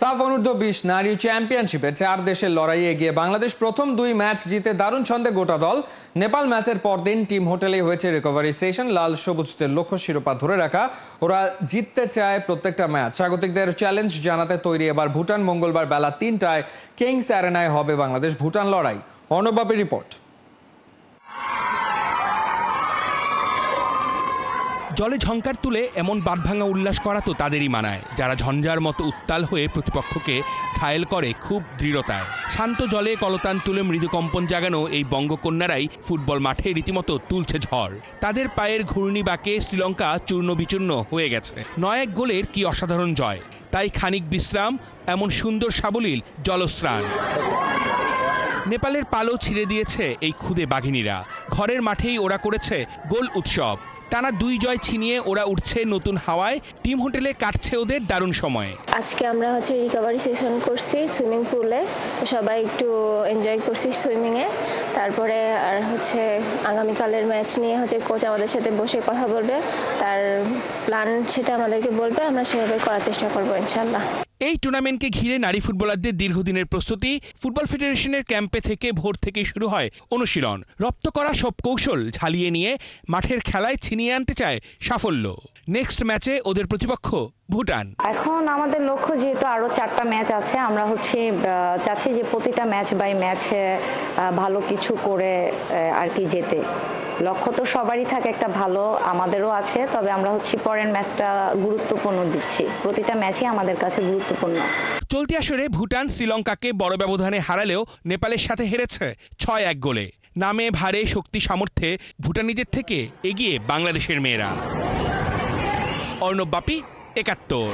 সাফ অনূর্ধ্ব-20 নারী চ্যাম্পিয়নশিপে 4 দেশের লড়াইয়ে এগিয়ে বাংলাদেশ প্রথম 2 ম্যাচ জিতে দারুণ ছন্দে গোটা দল। নেপাল ম্যাচের পরদিন টিম হোটেলে হয়েছে রিকভারি সেশন। লাল সবুজদের লক্ষ্য শিরোপা ধরে রাখা। ওরা জিততে চায় প্রত্যেকটা ম্যাচ। স্বাগতিকদের চ্যালেঞ্জ জানাতে তৈরি এবার ভুটান। মঙ্গলবার বেলা 3টায় কিংস অ্যারেনায় হবে বাংলাদেশ ভুটান লড়াই। অর্ণবাপী রিপোর্ট। জলে ঝংকার তুলে এমন বাঁধভাঙা উল্লাস করা তো তাদেরই মানায়, যারা ঝঞ্ঝার মতো উত্তাল হয়ে প্রতিপক্ষকে ঘায়েল করে খুব দৃঢ়তায়। শান্ত জলে কলতান তুলে মৃদু কম্পন জাগানো এই বঙ্গকন্যারাই ফুটবল মাঠে রীতিমতো তুলছে ঝড়। তাদের পায়ের ঘূর্ণি বাঁকে শ্রীলঙ্কা চূর্ণ বিচূর্ণ হয়ে গেছে। 9-1 গোলের কি অসাধারণ জয়। তাই খানিক বিশ্রাম, এমন সুন্দর সাবলীল জলস্নান। নেপালের পালও ছিঁড়ে দিয়েছে এই ক্ষুদে বাঘিনীরা। ঘরের মাঠেই ওরা করেছে গোল উৎসব। টানা 2 জয় ছিনিয়ে ওরা উঠছে নতুন হাওয়ায়। টিম হোটেলে কাটছে ওদের দারুণ সময়। আজকে আমরা রিকভারি সেশন করছি সুইমিং পুলে, সবাই একটু এনজয় করছি সুইমিংয়ে। তারপরে আর আগামীকালের ম্যাচ নিয়ে কোচ আমাদের সাথে বসে কথা বলবে, তার প্ল্যান সেটা আমাদেরকে বলবে, আমরা সেভাবে করার চেষ্টা করবো ইনশাল্লাহ। এই টুর্নামেন্টকে ঘিরে নারী ফুটবলারদের দীর্ঘদিনের প্রস্তুতি। ফুটবল ফেডারেশনের ক্যাম্পে থেকে ভোর থেকে শুরু হয় অনুশীলন। রপ্ত করা সব কৌশল ঝালিয়ে নিয়ে মাঠের খেলায় ছিনিয়ে আনতে চায় সাফল্য। নেক্সট ম্যাচে ওদের প্রতিপক্ষ ভুটান। এখন আমাদের লক্ষ্য, যেহেতু আরো 4টা ম্যাচ আছে, আমরা চাচ্ছি যে প্রতিটা ম্যাচ বাই ম্যাচ ভালো কিছু করে আর কি যেতে। লক্ষ্য তো সবারই থাকে একটা ভালো, আমাদেরও আছে, তবে আমরা পরের ম্যাচটা গুরুত্বপূর্ণ দিচ্ছি। প্রতিটা ম্যাচই আমাদের কাছে গুরুত্বপূর্ণ। চলতি আসরে ভুটান শ্রীলঙ্কাকে বড় ব্যবধানে হারালেও নেপালের সাথে হেরেছে 6-1 গোলে। নামে ভারে শক্তি সামর্থ্যে ভুটানিদের থেকে এগিয়ে বাংলাদেশের মেয়েরা। অর্ণব বাপি, 71।